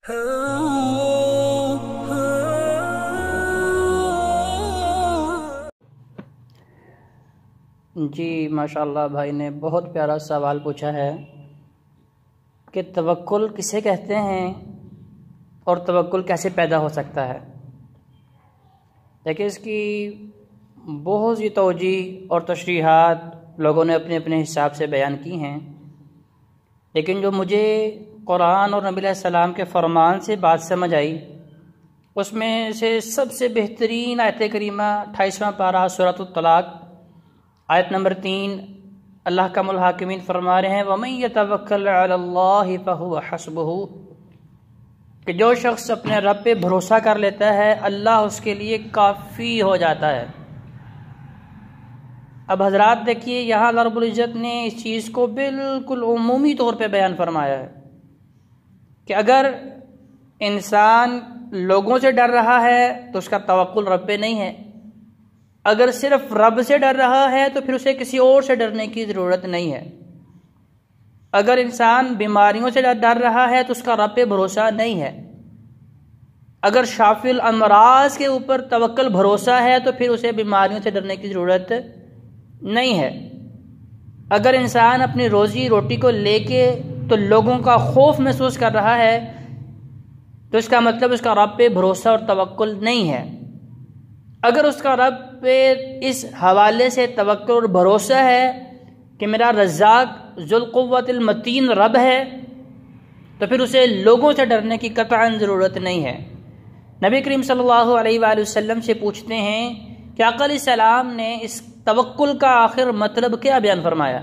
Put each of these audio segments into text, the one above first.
جی ماشاءاللہ بھائی نے بہت پیارا سوال پوچھا ہے کہ توکل کسے کہتے ہیں اور توکل کیسے پیدا ہو سکتا ہے۔ دیکھیں اس کی بہت سی توجیہ اور تشریحات لوگوں نے اپنے اپنے حساب سے بیان کی ہیں، لیکن جو مجھے قرآن اور نبی علیہ السلام کے فرمان سے بات سمجھ آئی اس میں سے سب سے بہترین آیت کریمہ 28واں پارہ سورۃ الطلاق آیت نمبر 3 اللہ کا الحاکمین فرما رہے ہیں وَمَن يَتَوَكَّلْ عَلَى اللَّهِ فَهُوَ حَسْبُهُ کہ جو شخص اپنے رب پہ بھروسہ کر لیتا ہے اللہ اس کے لیے کافی ہو جاتا ہے۔ اب حضرات دیکھیے یہاں اللہ رب العزت نے اس چیز کو بالکل عمومی طور پہ بیان فرمایا ہے کہ اگر انسان لوگوں سے ڈر رہا ہے تو اس کا توکل رب پہ نہیں ہے، اگر صرف رب سے ڈر رہا ہے تو پھر اسے کسی اور سے ڈرنے کی ضرورت نہیں ہے، اگر انسان بیماریوں سے ڈر رہا ہے تو اس کا رب پہ بھروسہ نہیں ہے، اگر شافی الامراض کے اوپر توکل بھروسہ ہے تو پھر اسے بیماریوں سے ڈرنے کی ضرورت نہیں ہے، اگر انسان اپنی روزی روٹی کو لے کے تو لوگوں کا خوف محسوس کر رہا ہے تو اس کا مطلب اس کا رب پہ بھروسہ اور توکل نہیں ہے، اگر اس کا رب پہ اس حوالے سے توکل اور بھروسہ ہے کہ میرا رزاق ذوالقوت المتین رب ہے تو پھر اسے لوگوں سے ڈرنے کی قطعاً ضرورت نہیں ہے۔ نبی کریم صلی اللہ علیہ وآلہ وسلم سے پوچھتے ہیں کہ آقا علیہ السلام نے اس توکل کا آخر مطلب کیا بیان فرمایا؟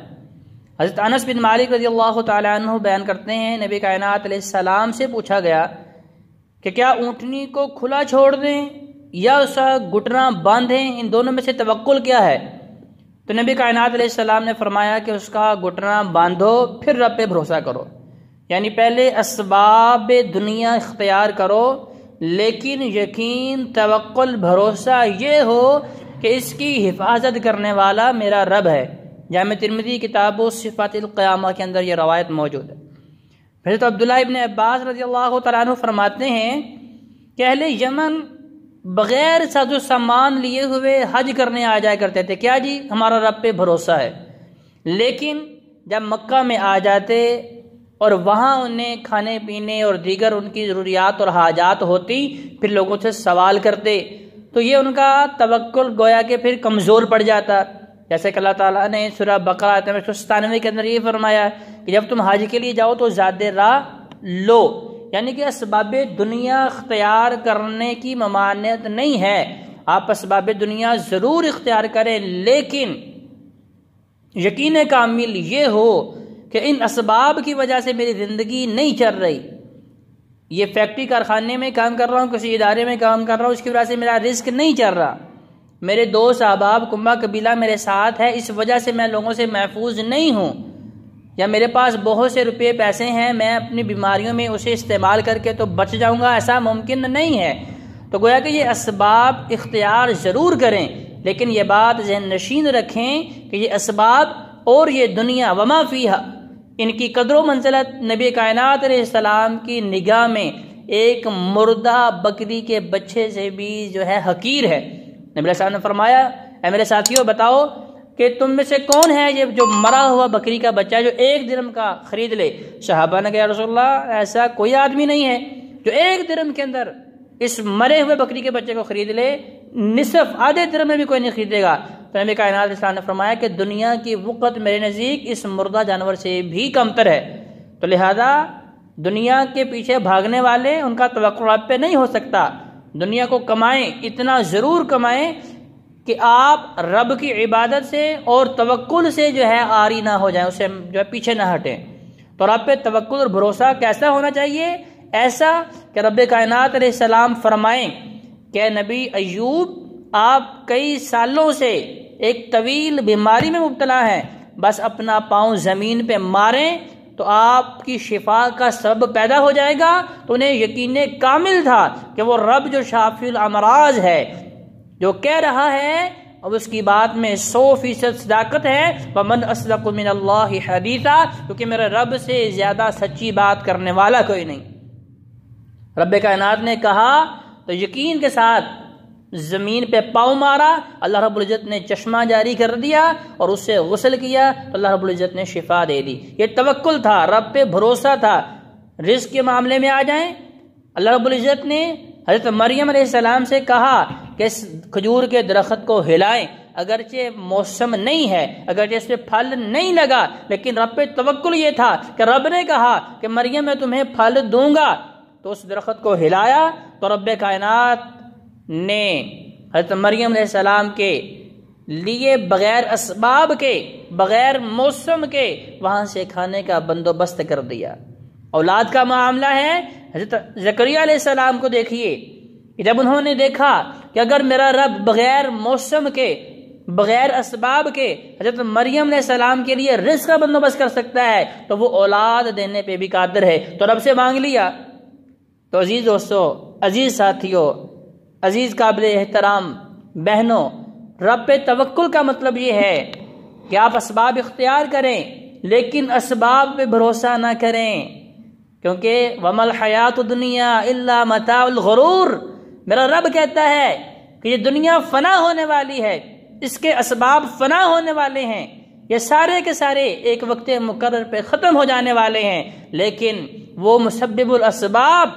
حضرت انس بن مالک رضی اللہ تعالیٰ عنہ بیان کرتے ہیں نبی کائنات علیہ السلام سے پوچھا گیا کہ کیا اونٹنی کو کھلا چھوڑ دیں یا اس کا گھٹنا باندھیں، ان دونوں میں سے توکل کیا ہے؟ تو نبی کائنات علیہ السلام نے فرمایا کہ اس کا گھٹنا باندھو پھر رب پہ بھروسہ کرو، یعنی پہلے اسباب دنیا اختیار کرو لیکن یقین توکل بھروسہ یہ ہو کہ اس کی حفاظت کرنے والا میرا رب ہے۔ جامع ترمذی کتاب صفات القیامہ کے اندر یہ روایت موجود ہے۔ حضرت عبداللہ ابن عباس رضی اللہ تعالیٰ عنہ فرماتے ہیں کہ اہل یمن بغیر ساز و سامان لیے ہوئے حج کرنے آ جایا کرتے تھے، کیا جی ہمارا رب پہ بھروسہ ہے، لیکن جب مکہ میں آ جاتے اور وہاں انہیں کھانے پینے اور دیگر ان کی ضروریات اور حاجات ہوتی پھر لوگوں سے سوال کرتے تو یہ ان کا توکل گویا کہ پھر کمزور پڑ جاتا، جیسے کہ اللہ تعالیٰ نے سورہ بقرہ آیت نمبر 197 کے اندر یہ فرمایا کہ جب تم حج کے لیے جاؤ تو زیادہ راہ لو، یعنی کہ اسباب دنیا اختیار کرنے کی ممانعت نہیں ہے، آپ اسباب دنیا ضرور اختیار کریں لیکن یقین کامل یہ ہو کہ ان اسباب کی وجہ سے میری زندگی نہیں چل رہی، یہ فیکٹری کارخانے میں کام کر رہا ہوں، کسی ادارے میں کام کر رہا ہوں، اس کی وجہ سے میرا رزق نہیں چل رہا، میرے دوست احباب کنبہ قبیلہ میرے ساتھ ہے اس وجہ سے میں لوگوں سے محفوظ نہیں ہوں، یا میرے پاس بہت سے روپے پیسے ہیں میں اپنی بیماریوں میں اسے استعمال کر کے تو بچ جاؤں گا، ایسا ممکن نہیں ہے۔ تو گویا کہ یہ اسباب اختیار ضرور کریں لیکن یہ بات ذہن نشین رکھیں کہ یہ اسباب اور یہ دنیا وما فیہا ان کی قدر و منزلت نبی کائنات علیہ السلام کی نگاہ میں ایک مردہ بکری کے بچے سے بھی جو ہے حقیر ہے۔ نبی علیہ السلام نے فرمایا اے میرے ساتھیوں بتاؤ کہ تم میں سے کون ہے یہ جو مرا ہوا بکری کا بچہ جو 1 درہم کا خرید لے؟ صحابہ نے کہا یا رسول اللہ ایسا کوئی آدمی نہیں ہے جو 1 درہم کے اندر اس مرے ہوئے بکری کے بچے کو خرید لے، نصف آدھے درہم میں بھی کوئی نہیں خریدے گا۔ تو نبی کائنات علیہ السلام نے فرمایا کہ دنیا کی وقت میرے نزدیک اس مردہ جانور سے بھی کمتر ہے، تو لہذا دنیا کے پیچھے بھاگنے والے ان کا توکل رب پہ نہیں ہو سکتا، دنیا کو کمائیں، اتنا ضرور کمائیں کہ آپ رب کی عبادت سے اور توکل سے جو ہے عاری نہ ہو جائیں، اسے جو ہے پیچھے نہ ہٹیں۔ تو رب پہ توکل اور بھروسہ کیسا ہونا چاہیے؟ ایسا کہ رب کائنات علیہ السلام فرمائیں کہ نبی ایوب آپ کئی سالوں سے ایک طویل بیماری میں مبتلا ہیں، بس اپنا پاؤں زمین پہ ماریں تو آپ کی شفا کا سبب پیدا ہو جائے گا۔ تو انہیں یقین کامل تھا کہ وہ رب جو شافی الامراض ہے جو کہہ رہا ہے اب اس کی بات میں 100% صداقت ہے، وَمَنْ أَصْدَقُ مِنَ اللَّهِ حَدِيثًا، کیونکہ میرے رب سے زیادہ سچی بات کرنے والا کوئی نہیں۔ رب کائنات نے کہا تو یقین کے ساتھ زمین پہ پاؤں مارا، اللہ رب العزت نے چشمہ جاری کر دیا اور اس سے غسل کیا تو اللہ رب العزت نے شفا دے دی۔ یہ توکل تھا، رب پہ بھروسہ تھا۔ رزق کے معاملے میں آ جائیں، اللہ رب العزت نے حضرت مریم علیہ السلام سے کہا کہ اس کھجور کے درخت کو ہلائیں، اگرچہ موسم نہیں ہے، اگرچہ اس پہ پھل نہیں لگا، لیکن رب پہ توکل یہ تھا کہ رب نے کہا کہ مریم میں تمہیں پھل دوں گا، تو اس درخت کو ہلایا تو رب کائنات نے حضرت مریم علیہ السلام کے لیے بغیر اسباب کے، بغیر موسم کے وہاں سے کھانے کا بندوبست کر دیا۔ اولاد کا معاملہ ہے، حضرت زکریا علیہ السلام کو دیکھیے، جب انہوں نے دیکھا کہ اگر میرا رب بغیر موسم کے، بغیر اسباب کے حضرت مریم علیہ السلام کے لیے رزق کا بندوبست کر سکتا ہے تو وہ اولاد دینے پہ بھی قادر ہے، تو رب سے مانگ لیا۔ تو عزیز دوستو، عزیز ساتھیوں، عزیز قابل احترام بہنوں، رب پہ توکل کا مطلب یہ ہے کہ آپ اسباب اختیار کریں لیکن اسباب پہ بھروسہ نہ کریں، کیونکہ وَمَا الْحَيَاةُ الدُّنْيَا إِلَّا مَتَاعُ الْغُرُورِ، میرا رب کہتا ہے کہ یہ دنیا فنا ہونے والی ہے، اس کے اسباب فنا ہونے والے ہیں، یہ سارے کے سارے ایک وقت مقرر پہ ختم ہو جانے والے ہیں، لیکن وہ مسبب الاسباب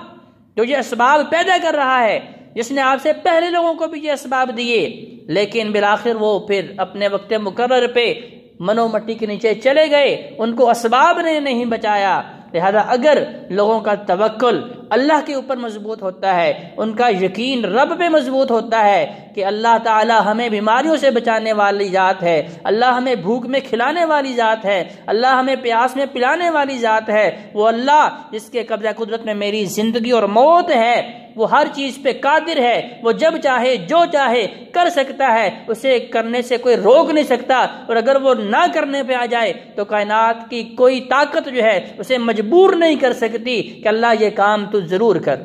جو یہ اسباب پیدا کر رہا ہے، جس نے آپ سے پہلے لوگوں کو بھی یہ اسباب دیے، لیکن بالآخر وہ پھر اپنے وقت مقرر پہ منو مٹی کے نیچے چلے گئے، ان کو اسباب نے نہیں بچایا۔ لہذا اگر لوگوں کا توکل اللہ کے اوپر مضبوط ہوتا ہے، ان کا یقین رب پہ مضبوط ہوتا ہے کہ اللہ تعالی ہمیں بیماریوں سے بچانے والی ذات ہے، اللہ ہمیں بھوک میں کھلانے والی ذات ہے، اللہ ہمیں پیاس میں پلانے والی ذات ہے، وہ اللہ جس کے قبضہ قدرت میں میری زندگی اور موت ہے، وہ ہر چیز پہ قادر ہے، وہ جب چاہے جو چاہے کر سکتا ہے، اسے کرنے سے کوئی روک نہیں سکتا، اور اگر وہ نہ کرنے پہ آ جائے تو کائنات کی کوئی طاقت جو ہے اسے مجبور نہیں کر سکتی کہ اللہ یہ کام تو ضرور کر۔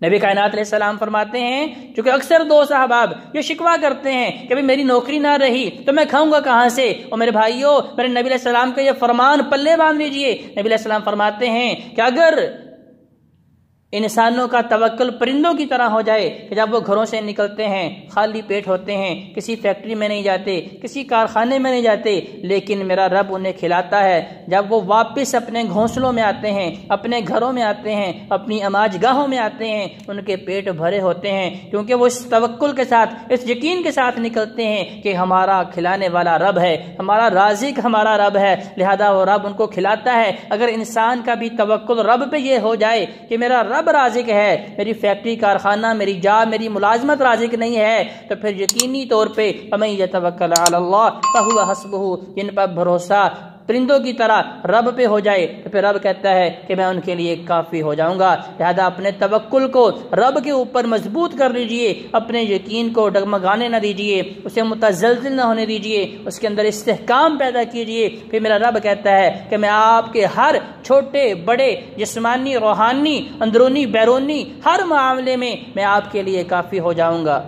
نبی کائنات علیہ السلام فرماتے ہیں، چونکہ اکثر دوست احباب یہ شکوہ کرتے ہیں کہ میری نوکری نہ رہی تو میں کھاؤں گا کہاں سے، اور میرے بھائیوں میرے نبی علیہ السلام کا یہ فرمان پلے باندھ لیجئے۔ نبی علیہ السلام فرماتے ہیں کہ اگر انسانوں کا توکل پرندوں کی طرح ہو جائے کہ جب وہ گھروں سے نکلتے ہیں خالی پیٹ ہوتے ہیں، کسی فیکٹری میں نہیں جاتے، کسی کارخانے میں نہیں جاتے، لیکن میرا رب انہیں کھلاتا ہے، جب وہ واپس اپنے گھونسلوں میں آتے ہیں، اپنے گھروں میں آتے ہیں، اپنی اماج گاہوں میں آتے ہیں، ان کے پیٹ بھرے ہوتے ہیں، کیونکہ وہ اس توکل کے ساتھ، اس یقین کے ساتھ نکلتے ہیں کہ ہمارا کھلانے والا رب ہے، ہمارا رازق ہمارا رب ہے، لہذا وہ رب ان کو کھلاتا ہے۔ اگر انسان کا بھی توکل رب پہ یہ ہو جائے کہ میرا رب رازق ہے، میری فیکٹری کارخانہ، میری جاب، میری ملازمت رازق نہیں ہے، تو پھر یقینی طور پہ فَمَن يَتَوَكَّلْ عَلَى اللَّهِ فَهُوَ حَسْبُهُ، جن پر بھروسہ پرندوں کی طرح رب پہ ہو جائے تو پھر رب کہتا ہے کہ میں ان کے لیے کافی ہو جاؤں گا۔ لہذا اپنے توکل کو رب کے اوپر مضبوط کر لیجئے، اپنے یقین کو ڈگمگانے نہ دیجئے، اسے متزلزل نہ ہونے دیجئے، اس کے اندر استحکام پیدا کیجئے۔ پھر میرا رب کہتا ہے کہ میں آپ کے ہر چھوٹے بڑے جسمانی، روحانی، اندرونی، بیرونی ہر معاملے میں آپ کے لیے کافی ہو جاؤں گا۔